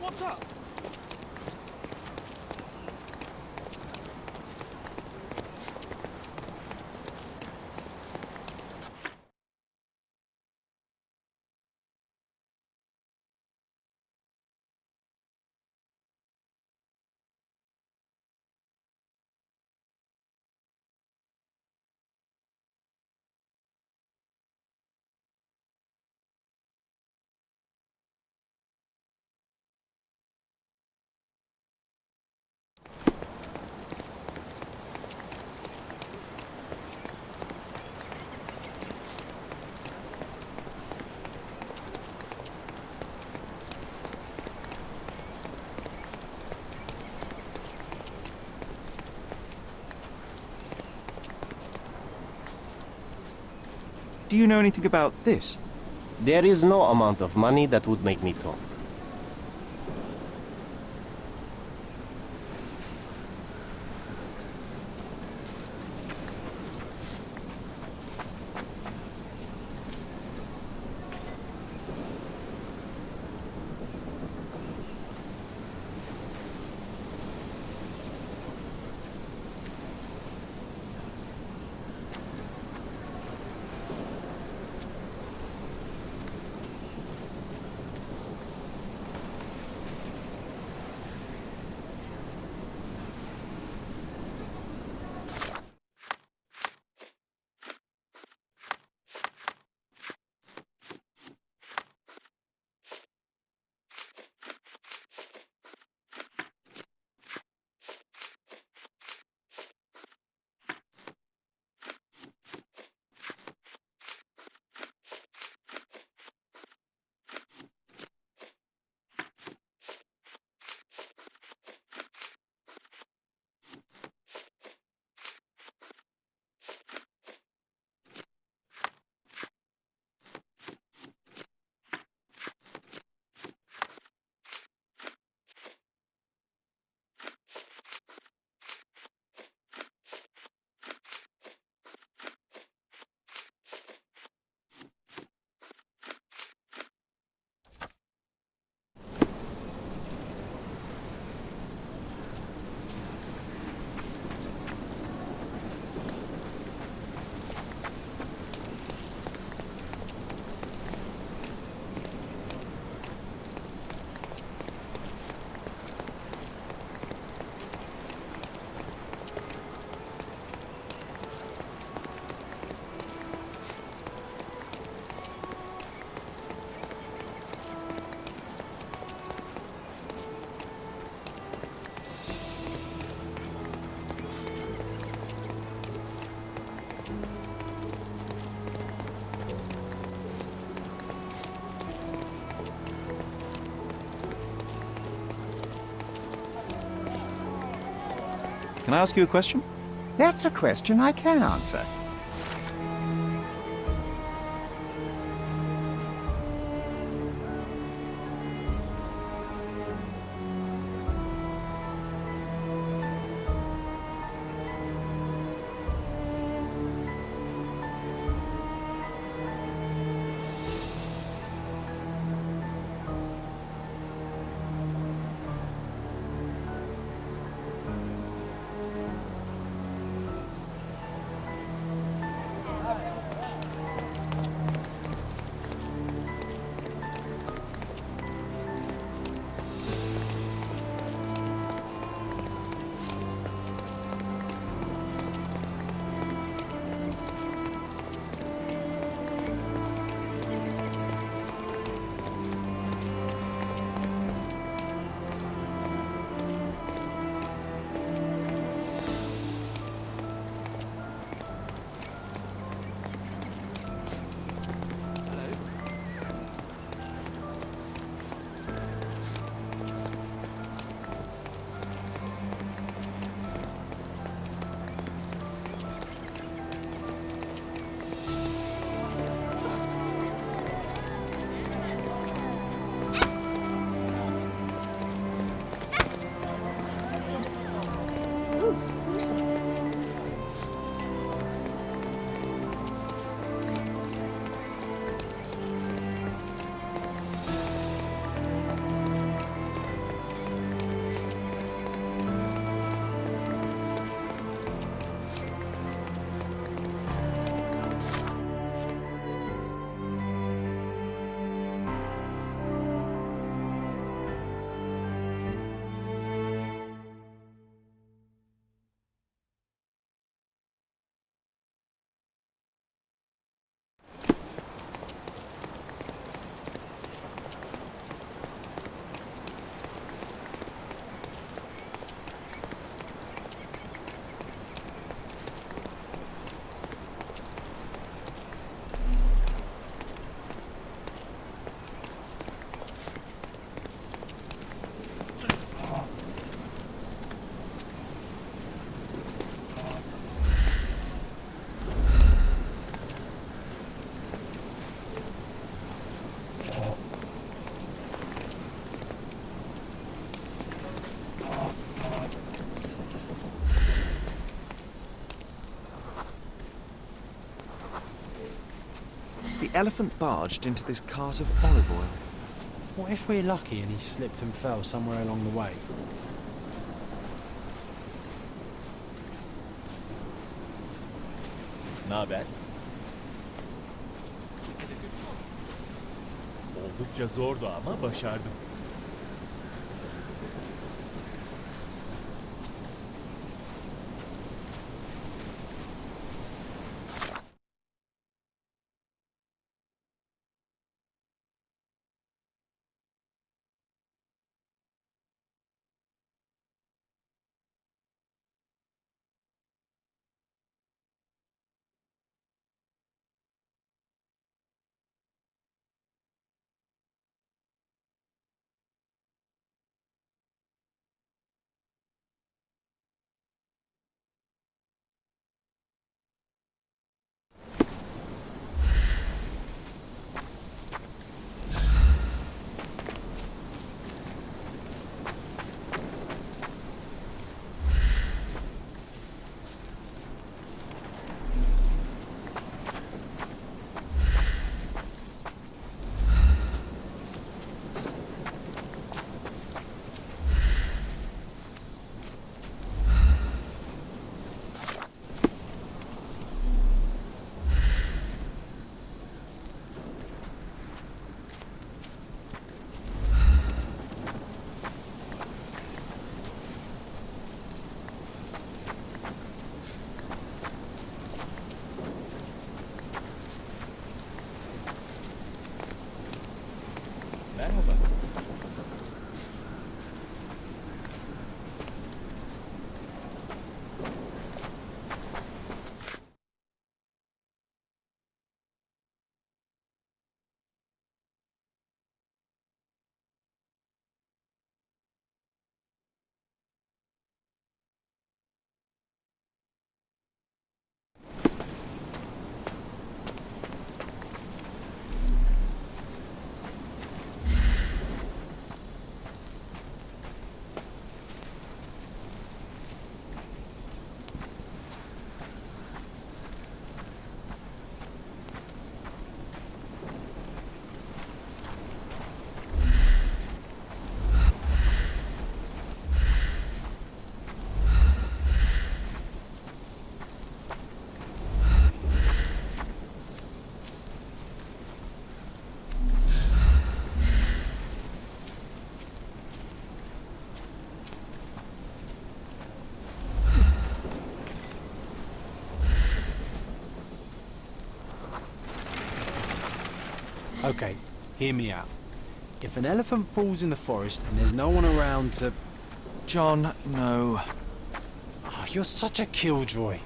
What's up? Do you know anything about this? There is no amount of money that would make me talk. Can I ask you a question? That's a question I can answer. Ooh, who's it? The elephant barged into this cart of olive oil. What if we're lucky and he slipped and fell somewhere along the way? Naber? Oldukça zordu ama başardım. Merhaba. Okay, hear me out. If an elephant falls in the forest and there's no one around to... John, no. Oh, you're such a killjoy.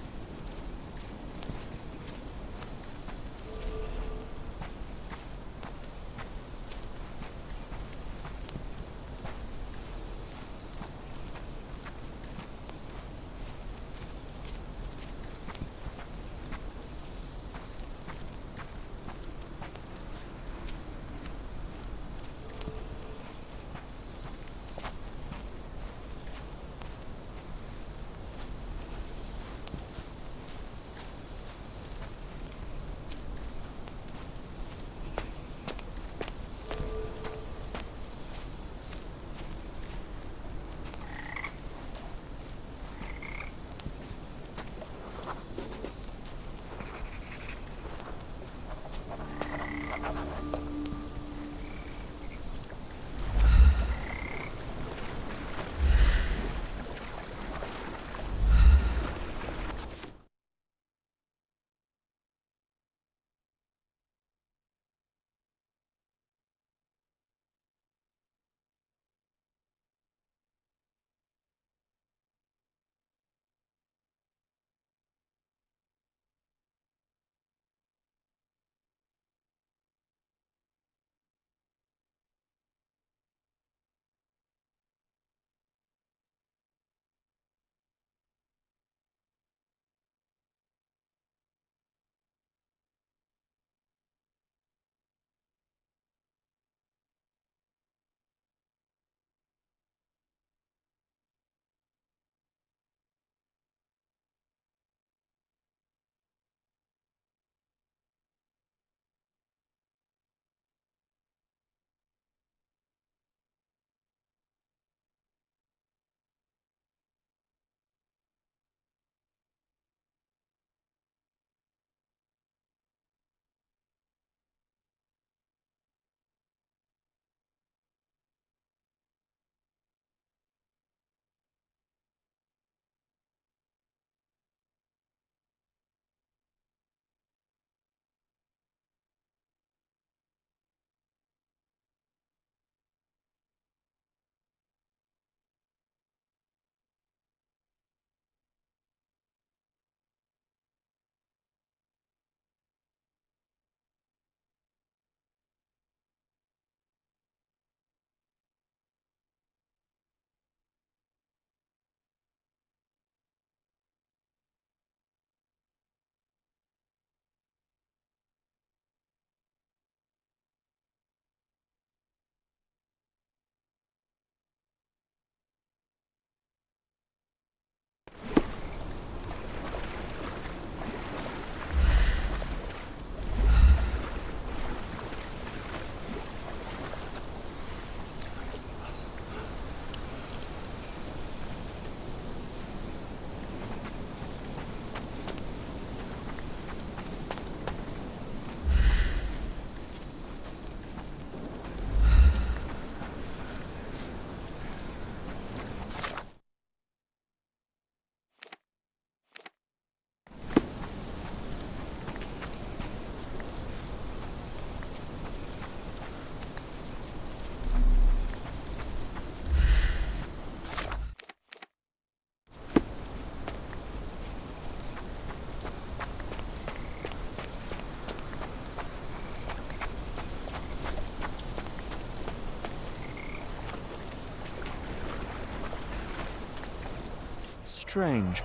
Strange.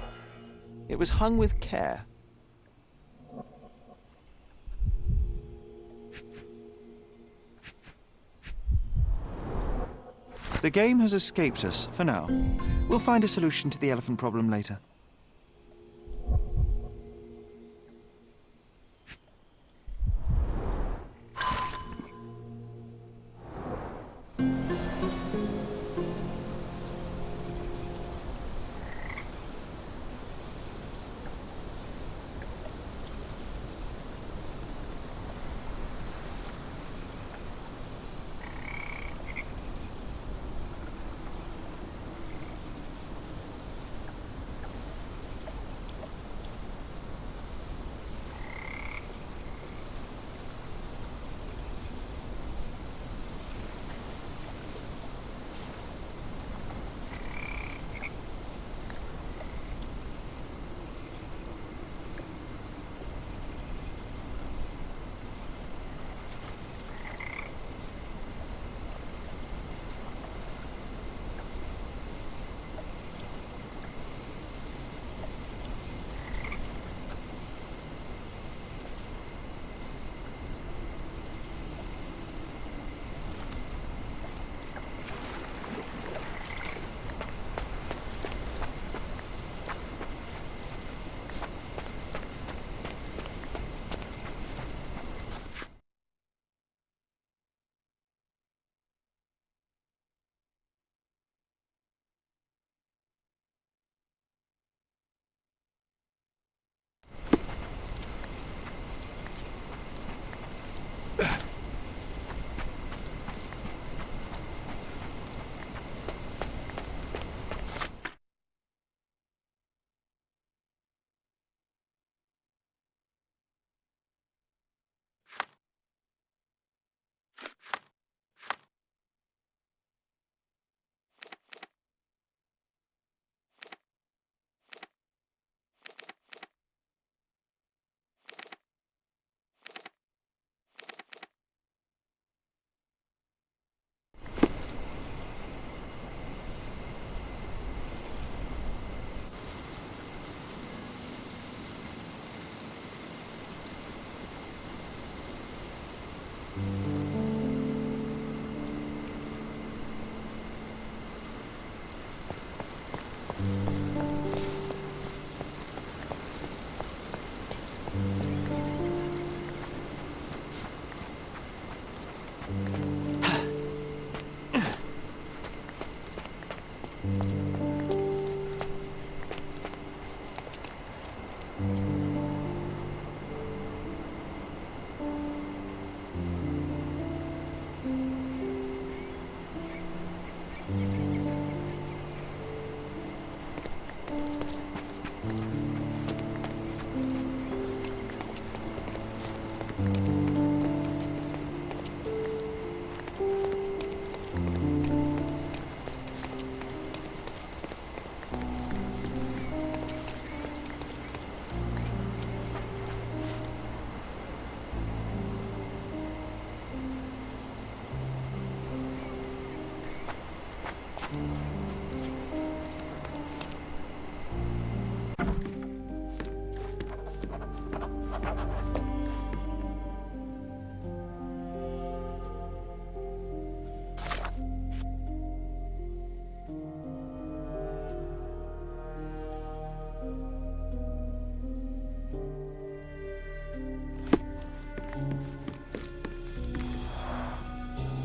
It was hung with care. The game has escaped us, for now. We'll find a solution to the elephant problem later.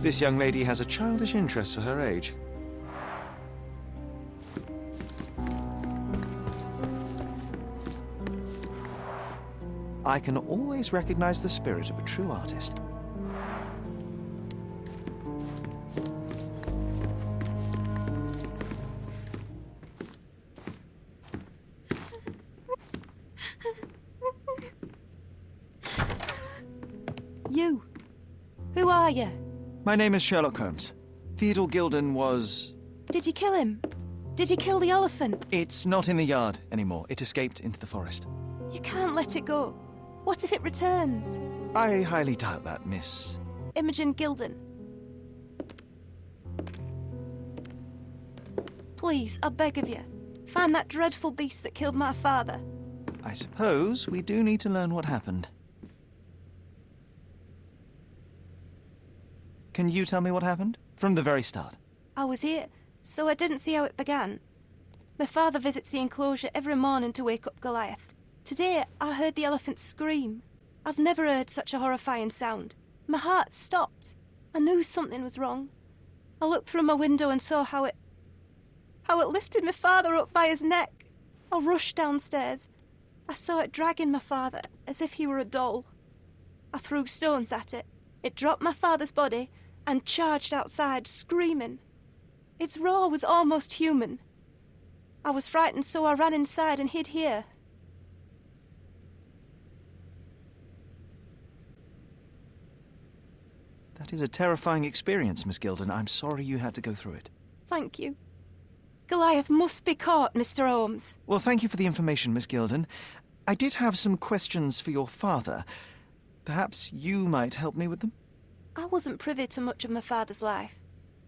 This young lady has a childish interest for her age. I can always recognize the spirit of a true artist. You. Who are you? My name is Sherlock Holmes. Theodore Gilden was... Did you kill him? Did you kill the elephant? It's not in the yard anymore. It escaped into the forest. You can't let it go. What if it returns? I highly doubt that, Miss. Imogen Gilden. Please, I beg of you, find that dreadful beast that killed my father. I suppose we do need to learn what happened. Can you tell me what happened? From the very start. I was here, so I didn't see how it began. My father visits the enclosure every morning to wake up Goliath. Today, I heard the elephant scream. I've never heard such a horrifying sound. My heart stopped. I knew something was wrong. I looked through my window and saw how it lifted my father up by his neck. I rushed downstairs. I saw it dragging my father as if he were a doll. I threw stones at it. It dropped my father's body and charged outside, screaming. Its roar was almost human. I was frightened, so I ran inside and hid here. That is a terrifying experience, Miss Gilden. I'm sorry you had to go through it. Thank you. Goliath must be caught, Mr. Holmes. Well, thank you for the information, Miss Gilden. I did have some questions for your father. Perhaps you might help me with them? I wasn't privy to much of my father's life,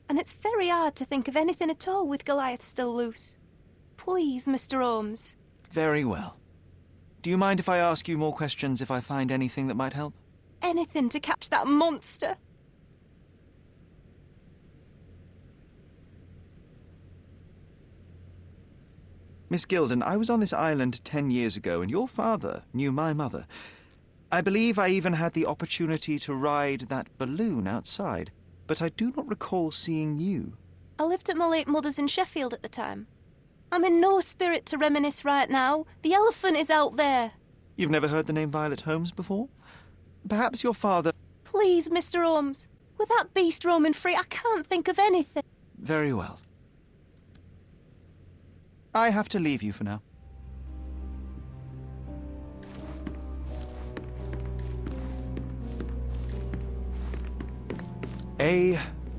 and it's very hard to think of anything at all with Goliath still loose. Please, Mr. Holmes. Very well. Do you mind if I ask you more questions if I find anything that might help? Anything to catch that monster. Miss Gilden, I was on this island 10 years ago, and your father knew my mother. I believe I even had the opportunity to ride that balloon outside, but I do not recall seeing you. I lived at my late mother's in Sheffield at the time. I'm in no spirit to reminisce right now. The elephant is out there. You've never heard the name Violet Holmes before? Perhaps your father... Please, Mr. Holmes. With that beast roaming free, I can't think of anything. Very well. I have to leave you for now. A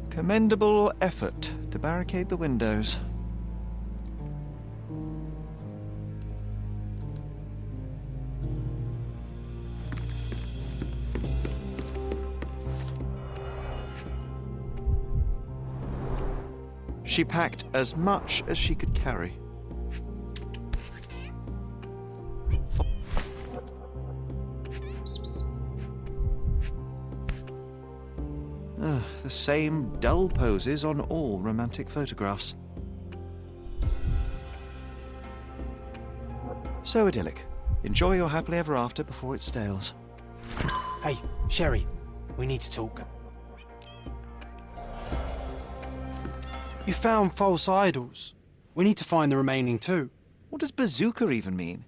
commendable effort to barricade the windows. She packed as much as she could carry. The same dull poses on all romantic photographs. So idyllic. Enjoy your happily ever after before it stales. Hey, Sherry, we need to talk. You found false idols. We need to find the remaining two. What does bazooka even mean?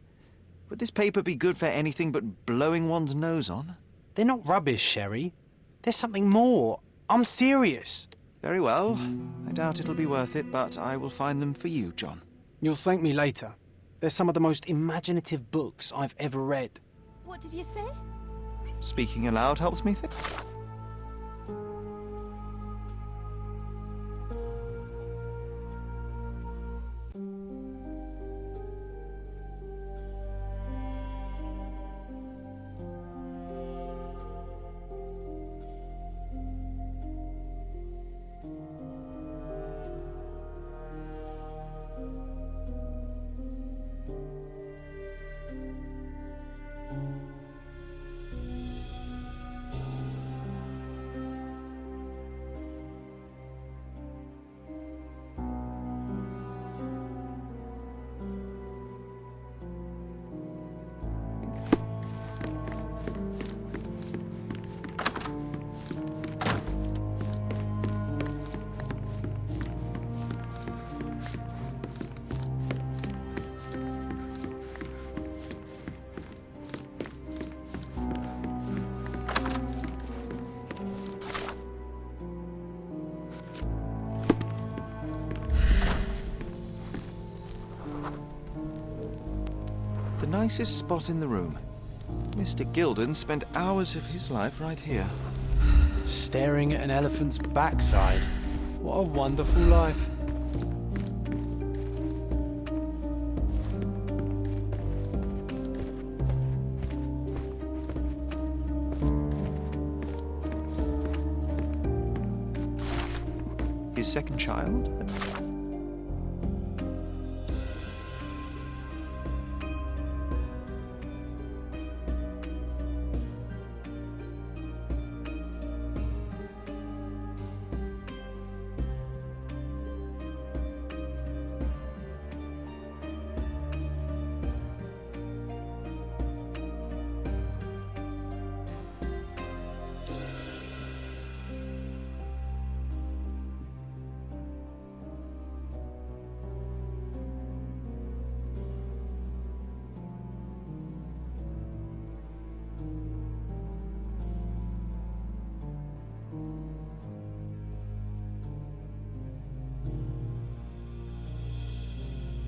Would this paper be good for anything but blowing one's nose on? They're not rubbish, Sherry. There's something more. I'm serious. Very well. I doubt it'll be worth it, but I will find them for you, John. You'll thank me later. They're some of the most imaginative books I've ever read. What did you say? Speaking aloud helps me think. The nicest spot in the room. Mr. Gilden spent hours of his life right here. Staring at an elephant's backside. What a wonderful life. His second child?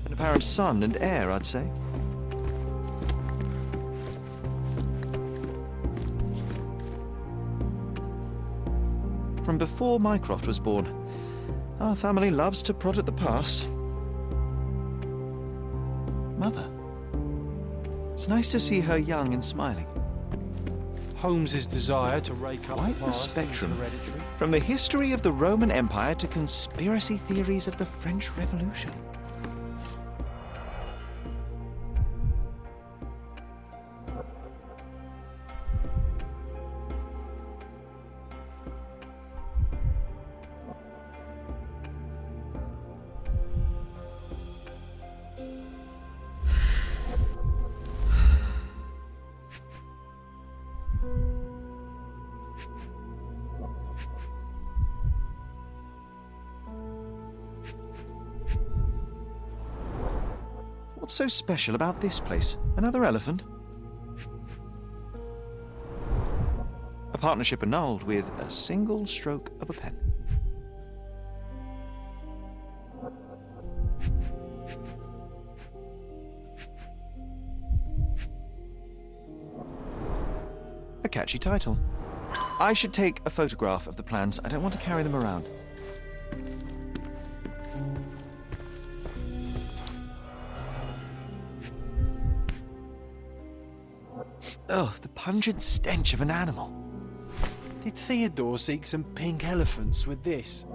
An apparent son and heir, I'd say. From before Mycroft was born, our family loves to prod at the past. Mother. It's nice to see her young and smiling. Holmes's desire to rake up Quite the past is spectrum. hereditary. From the history of the Roman Empire to conspiracy theories of the French Revolution. What's so special about this place? Another elephant? A partnership annulled with a single stroke of a pen. A catchy title. I should take a photograph of the plans. I don't want to carry them around. Oh, the pungent stench of an animal. Did Theodore seek some pink elephants with this?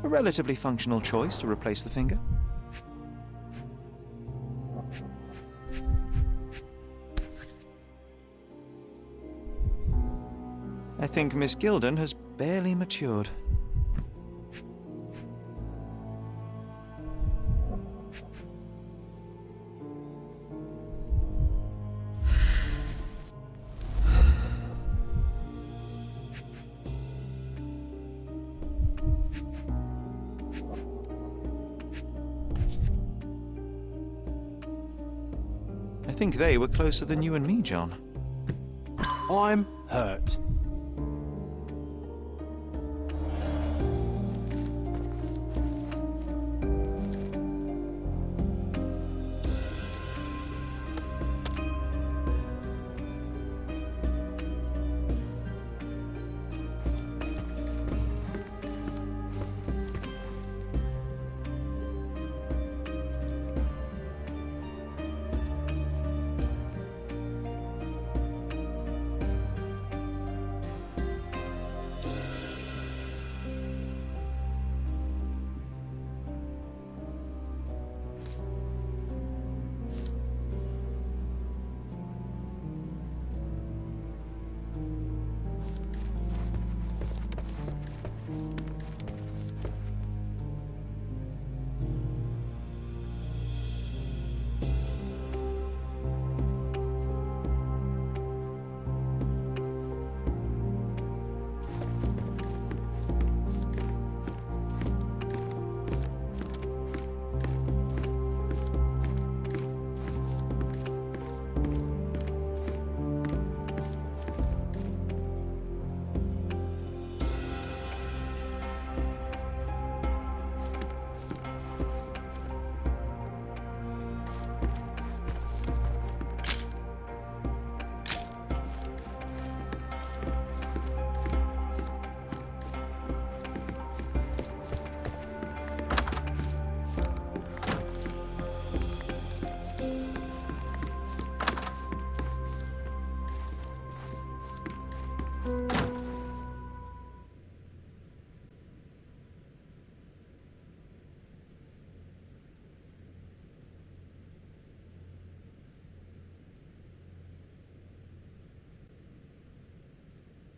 A relatively functional choice to replace the finger. I think Miss Gilden has barely matured. I think they were closer than you and me, John. I'm hurt.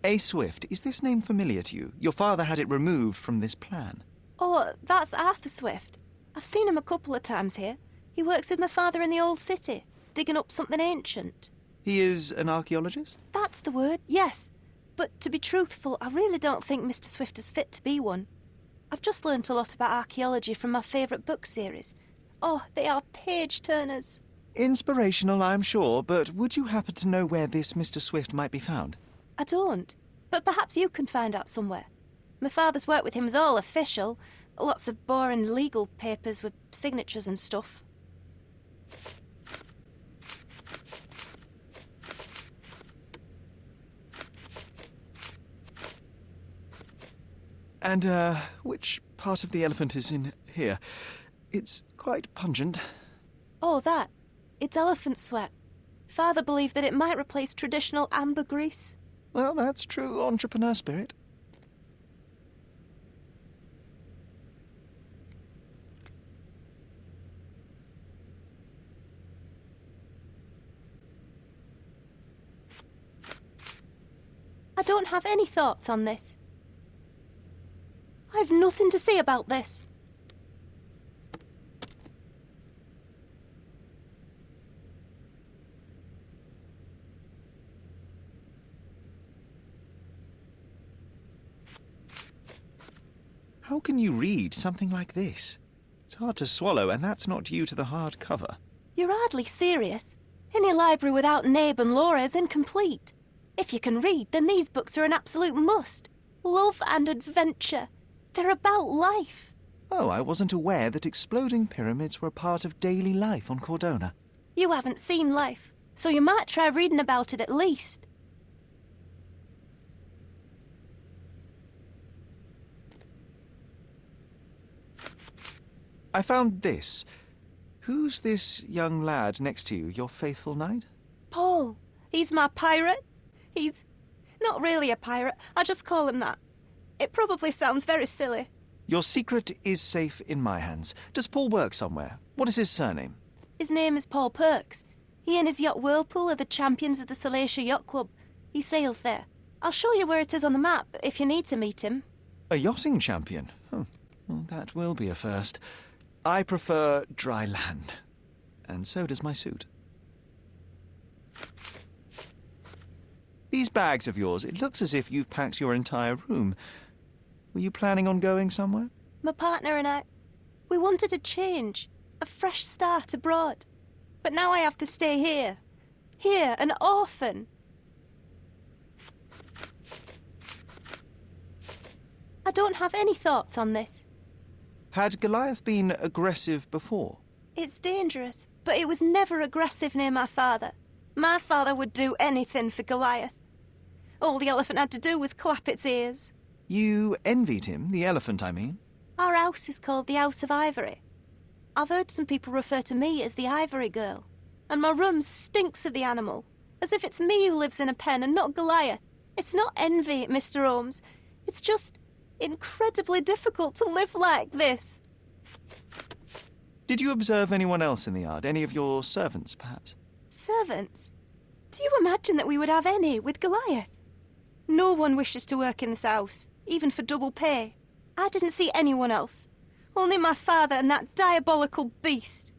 A. Swift, is this name familiar to you? Your father had it removed from this plan. Oh, that's Arthur Swift. I've seen him a couple of times here. He works with my father in the old city, digging up something ancient. He is an archaeologist? That's the word, yes. But to be truthful, I really don't think Mr. Swift is fit to be one. I've just learnt a lot about archaeology from my favourite book series. Oh, they are page-turners. Inspirational, I'm sure, but would you happen to know where this Mr. Swift might be found? I don't, but perhaps you can find out somewhere. My father's work with him is all official. Lots of boring legal papers with signatures and stuff. And, which part of the elephant is in here? It's quite pungent. Oh, that. It's elephant sweat. Father believed that it might replace traditional ambergris. Well, that's true entrepreneur spirit. I don't have any thoughts on this. I've nothing to say about this. How can you read something like this? It's hard to swallow, and that's not due to the hard cover. You're hardly serious. Any library without Nabe and Laura is incomplete. If you can read, then these books are an absolute must. Love and adventure. They're about life. Oh, I wasn't aware that exploding pyramids were a part of daily life on Cordona. You haven't seen life, so you might try reading about it at least. I found this. Who's this young lad next to you, your faithful knight? Paul. He's my pirate. He's not really a pirate. I just call him that. It probably sounds very silly. Your secret is safe in my hands. Does Paul work somewhere? What is his surname? His name is Paul Perks. He and his yacht Whirlpool are the champions of the Salacia Yacht Club. He sails there. I'll show you where it is on the map if you need to meet him. A yachting champion? Well, that will be a first. I prefer dry land. And so does my suit. These bags of yours, it looks as if you've packed your entire room. Were you planning on going somewhere? My partner and I, we wanted a change, a fresh start abroad. But now I have to stay here. Here, an orphan. I don't have any thoughts on this. Had Goliath been aggressive before? It's dangerous, but it was never aggressive near my father. My father would do anything for Goliath. All the elephant had to do was clap its ears. You envied him, the elephant, I mean? Our house is called the House of Ivory. I've heard some people refer to me as the Ivory Girl. And my room stinks of the animal, as if it's me who lives in a pen and not Goliath. It's not envy, Mr. Holmes. It's just incredibly difficult to live like this. Did you observe anyone else in the yard? Any of your servants, perhaps? Servants? Do you imagine that we would have any with Goliath? No one wishes to work in this house, even for double pay. I didn't see anyone else. Only my father and that diabolical beast.